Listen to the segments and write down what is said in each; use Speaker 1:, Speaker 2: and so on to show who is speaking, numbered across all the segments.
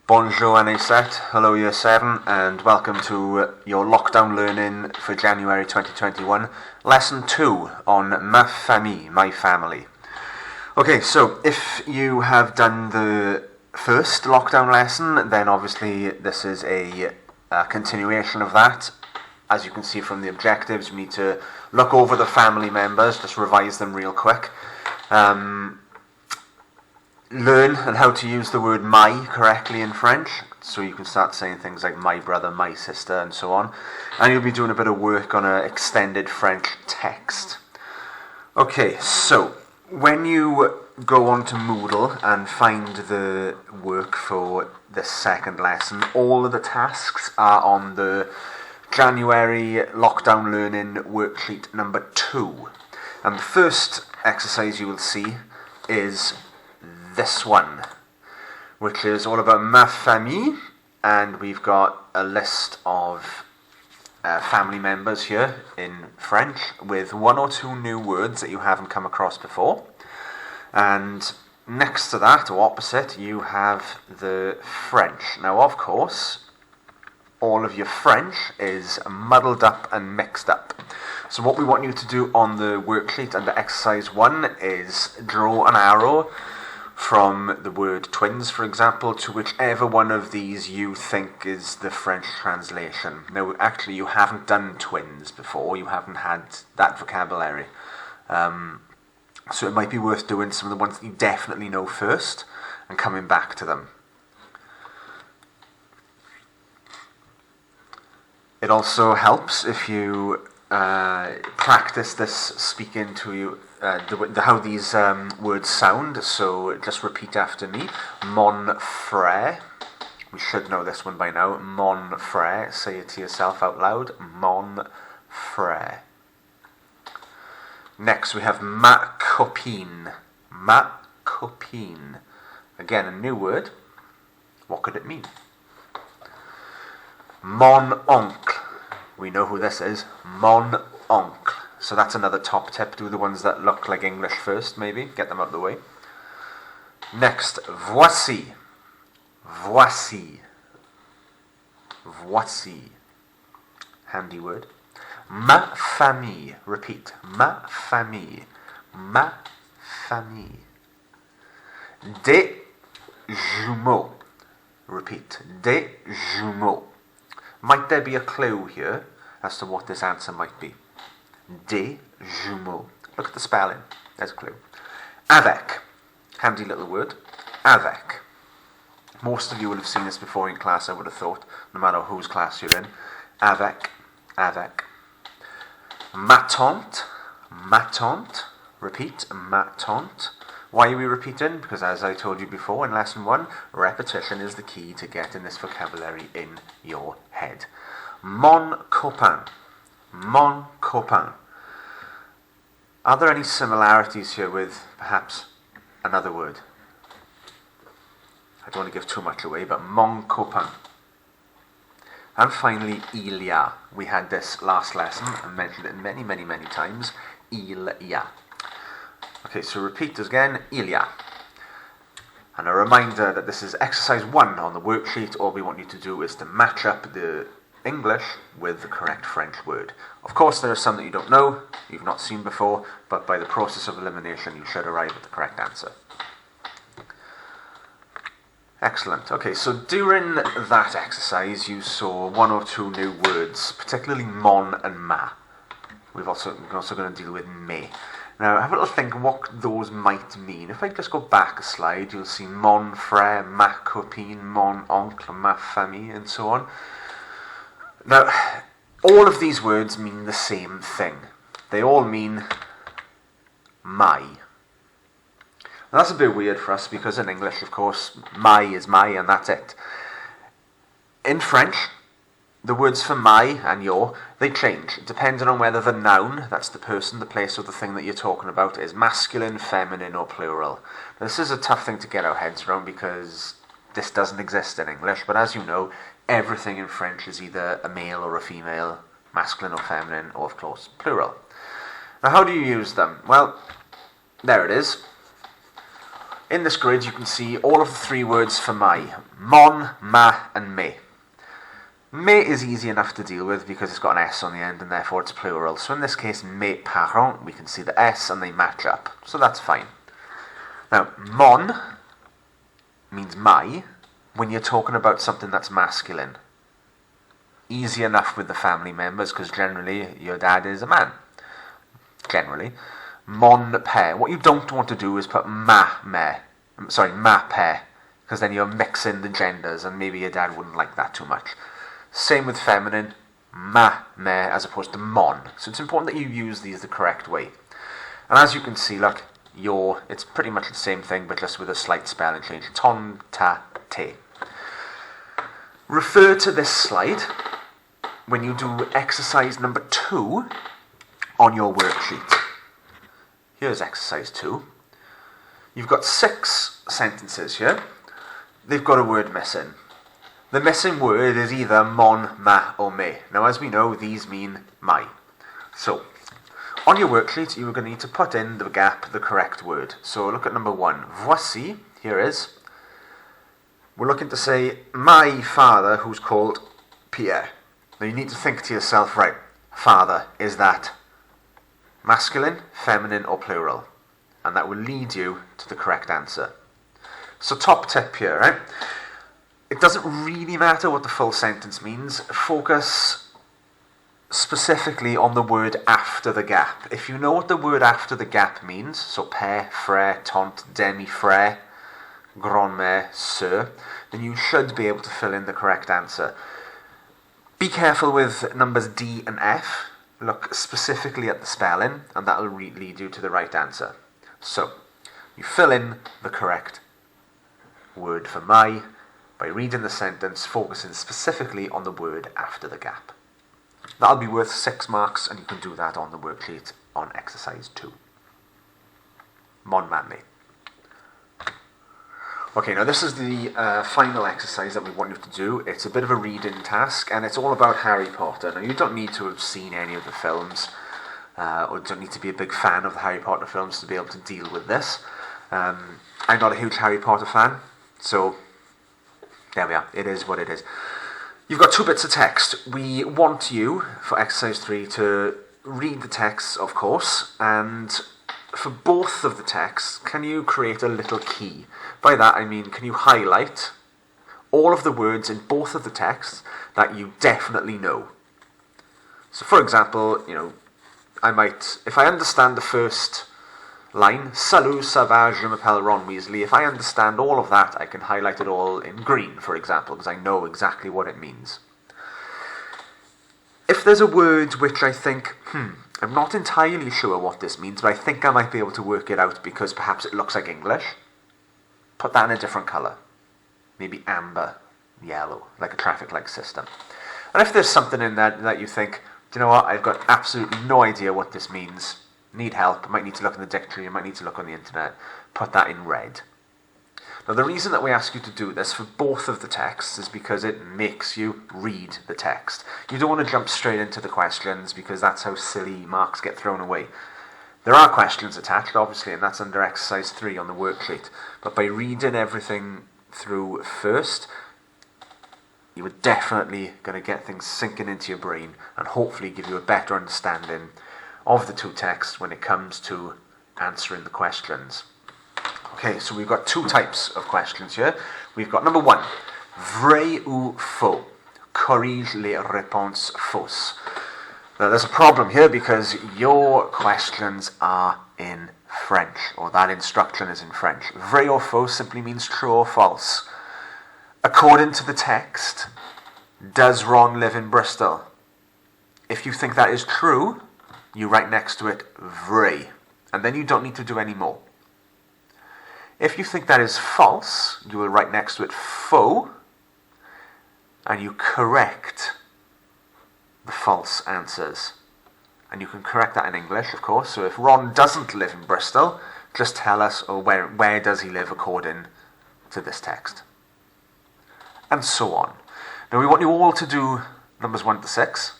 Speaker 1: Bonjour Anisette, hello Year 7 and welcome to your lockdown learning for January 2021, Lesson 2 on Ma Famille, my family. Okay, so if you have done the first lockdown lesson, then obviously this is a continuation of that. As you can see from the objectives, we need to look over the family members, just revise them real quick. Learn and how to use the word my correctly in French, so you can start saying things like my brother, my sister, and so on. And you'll be doing a bit of work on an extended French text. Okay, so when you go on to Moodle and find the work for this second lesson, all of the tasks are on the January lockdown learning worksheet number 2. And the first exercise you will see is this one, which is all about ma famille, and we've got a list of family members here in French with one or two new words that you haven't come across before. And next to that, or opposite, you have the French. Now, of course, all of your French is muddled up and mixed up. So what we want you to do on the worksheet under exercise 1 is draw an arrow from the word twins, for example, to whichever one of these you think is the French translation. Now, actually, you haven't done twins before. You haven't had that vocabulary. So it might be worth doing some of the ones that you definitely know first and coming back to them. It also helps if you practice this speaking to you, how these words sound. So just repeat after me. Mon frère. We should know this one by now. Mon frère. Say it to yourself out loud. Mon frère. Next we have ma copine. Ma copine. Again, a new word. What could it mean? Mon oncle. We know who this is. Mon oncle. So that's another top tip. Do the ones that look like English first, maybe. Get them out of the way. Next, voici. Voici. Voici. Handy word. Ma famille. Repeat. Ma famille. Ma famille. Des jumeaux. Repeat. Des jumeaux. Might there be a clue here as to what this answer might be? Des jumeaux. Look at the spelling. There's a clue. Avec. Handy little word. Avec. Most of you will have seen this before in class, I would have thought, no matter whose class you're in. Avec. Avec. Ma tante. Ma tante. Repeat. Ma tante. Why are we repeating? Because as I told you before in lesson 1, repetition is the key to getting this vocabulary in your head. Mon copain. Mon copain. Are there any similarities here with perhaps another word? I don't want to give too much away, but mon copain. And finally, il y a. We had this last lesson and mentioned it many, many, many times. Il y a. Okay, so repeat again, il y a. And a reminder that this is exercise 1 on the worksheet. All we want you to do is to match up the English with the correct French word. Of course, there are some that you don't know, you've not seen before, but by the process of elimination, you should arrive at the correct answer. Excellent. Okay, so during that exercise, you saw one or two new words, particularly mon and ma. We're also going to deal with me. Now, have a little think what those might mean. If I just go back a slide, you'll see mon frère, ma copine, mon oncle, ma famille, and so on. Now, all of these words mean the same thing. They all mean my. Now, that's a bit weird for us because in English, of course, my is my and that's it. In French, the words for my and your, they change, depending on whether the noun, that's the person, the place, or the thing that you're talking about, is masculine, feminine, or plural. Now, this is a tough thing to get our heads around because this doesn't exist in English, but as you know, everything in French is either a male or a female, masculine or feminine, or of course, plural. Now, how do you use them? Well, there it is. In this grid, you can see all of the three words for my. Mon, ma, and me. Me is easy enough to deal with because it's got an S on the end and therefore it's plural. So in this case, mes parents, we can see the S and they match up. So that's fine. Now, mon means my when you're talking about something that's masculine. Easy enough with the family members because generally your dad is a man. Generally. Mon père. What you don't want to do is put ma père, because then you're mixing the genders and maybe your dad wouldn't like that too much. Same with feminine, ma mère as opposed to mon. So it's important that you use these the correct way. And as you can see, look, your, it's pretty much the same thing but just with a slight spelling change. Ton, ta, te. Refer to this slide when you do exercise number 2 on your worksheet. Here's exercise 2. You've got 6 sentences here. They've got a word missing. The missing word is either mon, ma, or me. Now, as we know, these mean my. So, on your worksheet, you are going to need to put in the gap the correct word. So, look at number 1. Voici, here is. We're looking to say, my father, who's called Pierre. Now, you need to think to yourself, right, father, is that masculine, feminine, or plural? And that will lead you to the correct answer. So top tip here, right? It doesn't really matter what the full sentence means. Focus specifically on the word after the gap. If you know what the word after the gap means, so père, frère, tante, demi-frère, grand-mère, sœur, then you should be able to fill in the correct answer. Be careful with numbers D and F. Look specifically at the spelling, and that will lead you to the right answer. So, you fill in the correct word for my by reading the sentence, focusing specifically on the word after the gap. That'll be worth 6 marks, and you can do that on the worksheet on exercise 2. Mon man me. Okay, now this is the final exercise that we want you to do. It's a bit of a reading task, and it's all about Harry Potter. Now, you don't need to have seen any of the films, or don't need to be a big fan of the Harry Potter films to be able to deal with this. I'm not a huge Harry Potter fan, so there we are. It is what it is. You've got 2 bits of text. We want you, for exercise 3, to read the text, of course, and for both of the texts, can you create a little key? By that I mean, can you highlight all of the words in both of the texts that you definitely know? So for example, I might, if I understand the first line, Salut, ça va, je m'appelle Ron Weasley, if I understand all of that, I can highlight it all in green, for example, because I know exactly what it means. If there's a word which I think, I'm not entirely sure what this means, but I think I might be able to work it out because perhaps it looks like English, put that in a different colour. Maybe amber, yellow, like a traffic light system. And if there's something in that that you think, do you know what, I've got absolutely no idea what this means, need help, might need to look in the dictionary, might need to look on the internet, put that in red. Now the reason that we ask you to do this for both of the texts is because it makes you read the text. You don't want to jump straight into the questions because that's how silly marks get thrown away. There are questions attached, obviously, and that's under exercise 3 on the worksheet. But by reading everything through first, you are definitely going to get things sinking into your brain and hopefully give you a better understanding of the 2 texts when it comes to answering the questions. Okay, so we've got 2 types of questions here. We've got number 1, vrai ou faux? Corrige les réponses fausses. Now there's a problem here because your questions are in French, or that instruction is in French. Vrai or faux simply means true or false. According to the text, does Ron live in Bristol? If you think that is true, you write next to it vrai, and then you don't need to do any more. If you think that is false, you will write next to it faux, and you correct the false answers. And you can correct that in English, of course. So if Ron doesn't live in Bristol, just tell us, or where does he live according to this text? And so on. Now we want you all to do numbers 1 to 6,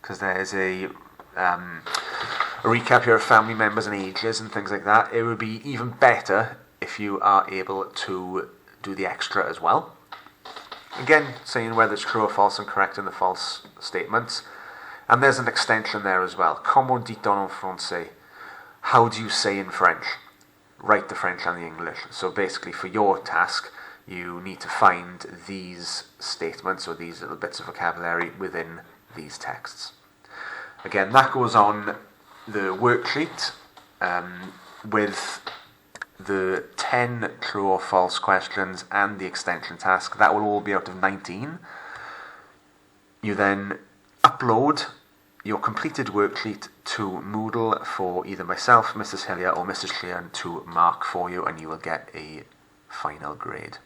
Speaker 1: because there's a recap here of family members and ages and things like that. It would be even better if you are able to do the extra as well. Again, saying whether it's true or false and correcting the false statements. And there's an extension there as well. Comment dit-on en français? How do you say in French? Write the French and the English. So basically for your task, you need to find these statements or these little bits of vocabulary within these texts. Again, that goes on the worksheet with the 10 true or false questions and the extension task. That will all be out of 19. You then upload your completed worksheet to Moodle for either myself, Mrs. Hillier, or Mrs. Sheehan to mark for you, and you will get a final grade.